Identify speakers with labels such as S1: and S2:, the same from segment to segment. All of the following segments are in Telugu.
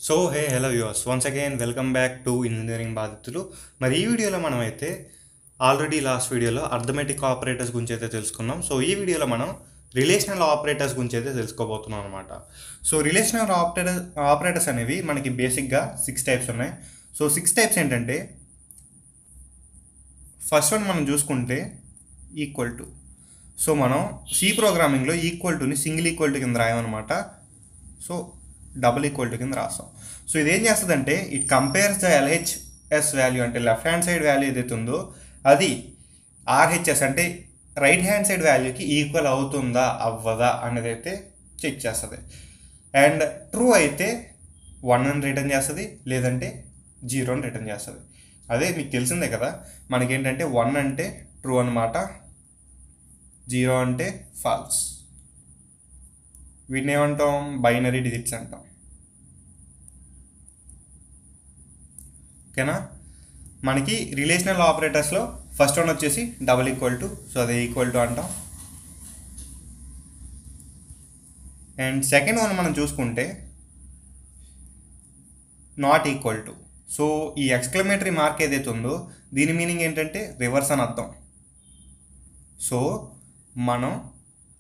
S1: So hey hello viewers once again welcome back to engineering బాధితులు. మరి ఈ వీడియోలో మనమైతే ఆల్రెడీ లాస్ట్ వీడియోలో అర్థమెటిక్ ఆపరేటర్స్ గురించి అయితే తెలుసుకున్నాం. సో ఈ వీడియోలో మనం రిలేషనల్ ఆపరేటర్స్ గురించి అయితే తెలుసుకోబోతున్నాం అనమాట. సో రిలేషనల్ ఆపరేటర్స్ అనేవి మనకి బేసిక్గా 6 టైప్స్ ఉన్నాయి. సో 6 టైప్స్ ఏంటంటే, ఫస్ట్ వన్ మనం చూసుకుంటే ఈక్వల్ టు. సో మనం సి ప్రోగ్రామింగ్లో ఈక్వల్ టుని సింగిల్ ఈక్వల్ టు కింద రాయమన్నమాట. సో డబుల్ ఈక్వల్ టు కింద రాస్తాం. సో ఇదేం చేస్తుందంటే, it compares the LHS value, అంటే లెఫ్ట్ హ్యాండ్ సైడ్ వాల్యూ ఏదైతే ఉందో అది ఆర్హెచ్ఎస్ అంటే రైట్ హ్యాండ్ సైడ్ వాల్యూకి ఈక్వల్ అవుతుందా అవ్వదా అనేది అయితే చెక్ చేస్తుంది. అండ్ ట్రూ అయితే 1 అని రిటర్న్ చేస్తుంది, లేదంటే 0 అని రిటర్న్ చేస్తుంది. అదే మీకు తెలిసిందే కదా, మనకేంటంటే 1 అంటే ట్రూ అనమాట, 0 అంటే ఫాల్స్. వీటిని ఏమంటాం? బైనరీ డిజిట్స్ అంటాం. ఓకేనా? మనకి రిలేషనల్ ఆపరేటర్స్లో ఫస్ట్ వన్ వచ్చేసి డబుల్ ఈక్వల్ టు, సో అదే ఈక్వల్ టు అంటాం. అండ్ సెకండ్ వన్ మనం చూసుకుంటే నాట్ ఈక్వల్ టు. సో ఈ ఎక్స్క్లమేటరీ మార్క్ ఏదైతే ఉందో దీని మీనింగ్ ఏంటంటే రివర్స్ అని అర్థం. సో మనం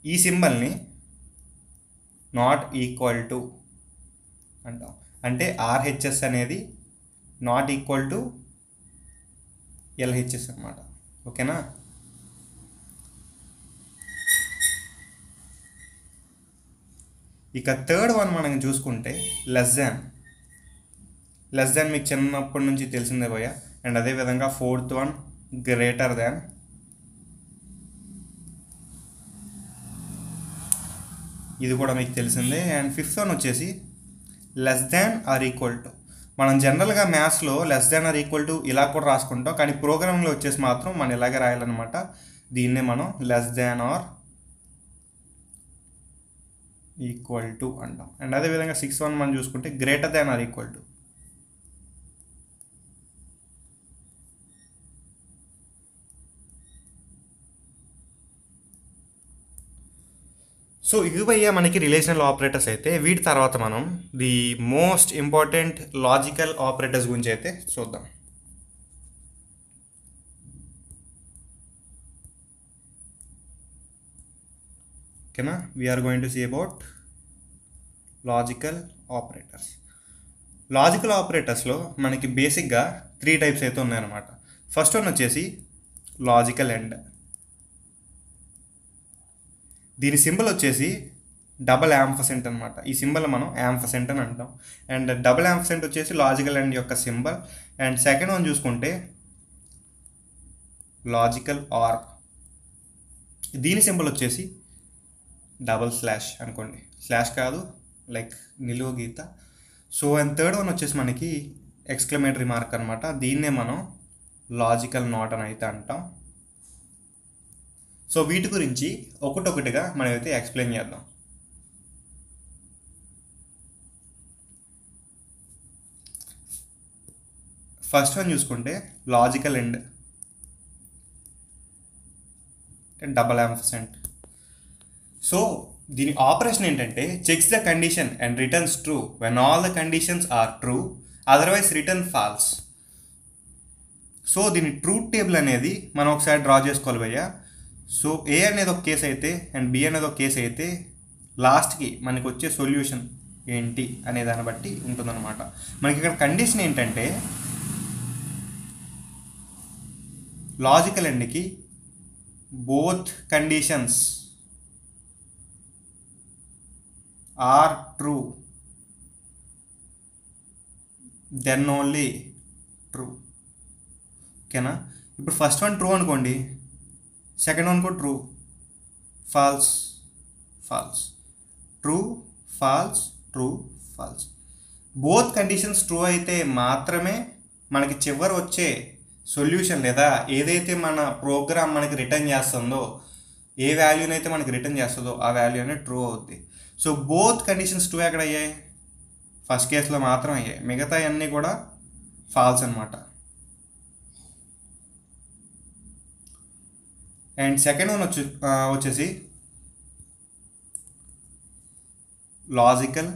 S1: ఈ సింబల్ని నాట్ ఈక్వల్ టు అంటాం, అంటే ఆర్హెచ్ఎస్ అనేది నాట్ ఈక్వల్ టు ఎల్హెచ్ఎస్ అనమాట. ఓకేనా? ఇక థర్డ్ వన్ మనం చూసుకుంటే లెస్ దాన్. లెస్ దాన్ మీకు చిన్నప్పటి నుంచి తెలిసిందే భయ్య. అండ్ అదేవిధంగా ఫోర్త్ వన్ గ్రేటర్ దాన్. ఇది కూడా మీకు తెలిసిందే. అండ్ ఫిఫ్త్ వన్ వచ్చేసి less than or equal to. మనం జనరల్గా మ్యాథ్స్లో less than or equal to ఇలా కూడా రాసుకుంటాం, కానీ ప్రోగ్రామింగ్లో వచ్చేసి మాత్రం మనం ఇలాగే రాయాలన్నమాట. దీన్నే మనం less than or equal to అంటాం. అండ్ అదేవిధంగా 6th వన్ మనం చూసుకుంటే greater than or equal to. So ఇది భయ్యా మనకి రిలేషనల్ ఆపరేటర్స్ అయితే. వీటి తర్వాత మనం the most important logical operators గురించి అయితే చూద్దాం. ఓకేనా? We're going to see about logical operators. Logical ఆపరేటర్స్లో మనకి బేసిక్గా 3 టైప్స్ అయితే ఉన్నాయన్నమాట. ఫస్ట్ వన్ వచ్చేసి లాజికల్ ఎండ్. దీని సింబల్ వచ్చేసి డబల్ యాంఫసెంట్ అనమాట. ఈ సింబల్ మనం యాంఫసెంట్ అని అంటాం. అండ్ డబల్ యాంఫసెంట్ వచ్చేసి లాజికల్ ఎండ్ యొక్క సింబల్. అండ్ సెకండ్ వన్ చూసుకుంటే లాజికల్ ఆర్. దీని సింబల్ వచ్చేసి డబల్ స్లాష్ అనుకోండి, స్లాష్ కాదు, లైక్ నిలువు గీత. సో అండ్ థర్డ్ వన్ వచ్చేసి మనకి ఎక్స్క్లమేటరీ మార్క్ అనమాట. దీన్నే మనం లాజికల్ నాట్ అని అయితే అంటాం. సో వీటి గురించి ఒకటొకటిగా మనమైతే ఎక్స్ప్లెయిన్ చేద్దాం. ఫస్ట్ వన్ చూసుకుంటే logical and, double ampersand. So దీని ఆపరేషన్ ఏంటంటే checks the condition and returns true when all the conditions are true, otherwise return false. So దీని ట్రూత్ టేబుల్ అనేది మనం ఒకసారి డ్రా చేసుకోవాలి భయ్యా. సో ఏ అనేది ఒక కేసు అయితే అండ్ బి అనేది ఒక కేసు అయితే లాస్ట్కి మనకి వచ్చే సొల్యూషన్ ఏంటి అనే దాన్ని బట్టి ఉంటుందన్నమాట. మనకి ఇక్కడ కండిషన్ ఏంటంటే లాజికల్ ఎండ్కి both conditions are true, then only true. ఓకేనా? ఇప్పుడు ఫస్ట్ వన్ ట్రూ అనుకోండి, సెకండ్ వన్ కూడా true, false, false, true, false, true, false. Both conditions true అయితే మాత్రమే మనకి చివరి వచ్చే సొల్యూషన్ లేదా ఏదైతే మన ప్రోగ్రామ్ మనకి రిటర్న్ చేస్తుందో, ఏ వాల్యూనైతే మనకి రిటర్న్ చేస్తుందో ఆ వాల్యూ అనేది ట్రూ అవుద్ది. సో బోత్ కండిషన్స్ ట్రూ ఎక్కడ అయ్యాయి? ఫస్ట్ కేసులో మాత్రం అయ్యాయి, మిగతా అన్నీ కూడా ఫాల్స్ అనమాట. అండ్ సెకండ్ వన్ వచ్చేసి logical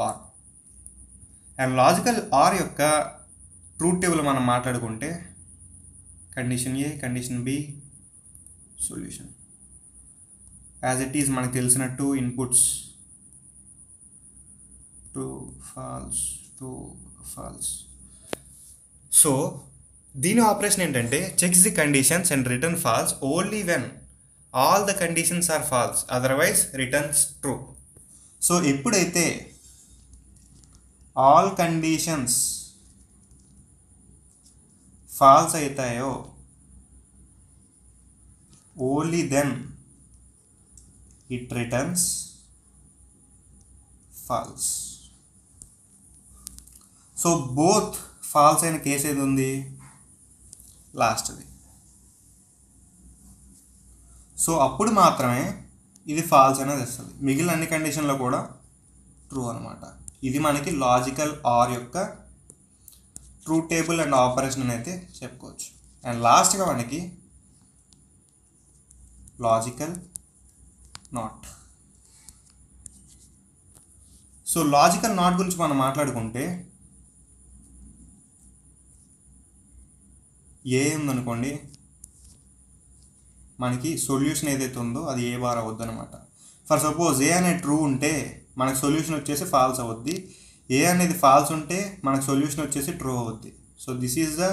S1: or. And logical or యొక్క ట్రూత్ టేబుల్ మనం మాట్లాడుకుంటే condition A, condition B, solution. As it is మనకు తెలిసినట్టు inputs true false true false. So దీని ఆపరేషన్ ఏంటంటే checks the conditions and return false only when all the conditions are false, otherwise returns true. So ఎప్పుడైతే ఆల్ కండిషన్స్ ఫాల్స్ అవుతాయో only then it returns false. So both false అయిన కేసు ఏది ఉంది, లాస్ట్ది. సో అప్పుడు మాత్రమే ఇది ఫాల్స్ అనేది వస్తుంది. మిగిలిన అన్ని కండిషన్లో కూడా ట్రూ అనమాట. ఇది మనకి లాజికల్ ఆర్ యొక్క ట్రూత్ టేబుల్ అండ్ ఆపరేషన్ అని అయితే చెప్పుకోవచ్చు. అండ్ లాస్ట్గా మనకి logical not. So logical not గురించి మనం మాట్లాడుకుంటే ఏ ఉందనుకోండి, మనకి సొల్యూషన్ ఏదైతే ఉందో అది ఏ బార్ అవద్దు అనమాట. ఫర్ సపోజ్ ఏ అనేది ట్రూ ఉంటే మనకు సొల్యూషన్ వచ్చేసి ఫాల్స్ అవుద్ది, ఏ అనేది ఫాల్స్ ఉంటే మనకు సొల్యూషన్ వచ్చేసి ట్రూ అవుద్ది. So this is the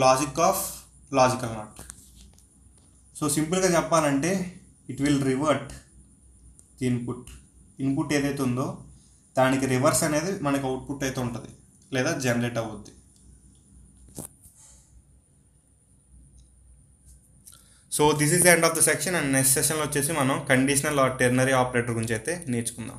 S1: logic of logical not. So సింపుల్గా చెప్పాలంటే it will revert the input ఏదైతే ఉందో దానికి రివర్స్ అనేది మనకి అవుట్పుట్ అయితే ఉంటుంది లేదా జనరేట్ అవుద్ది. So this is the end of the section. And next సెషన్లో వచ్చేసి మనం కండిషనల్ ఆర్ టెర్నరీ ఆపరేటర్ గురించి అయితే నేర్చుకుందాం.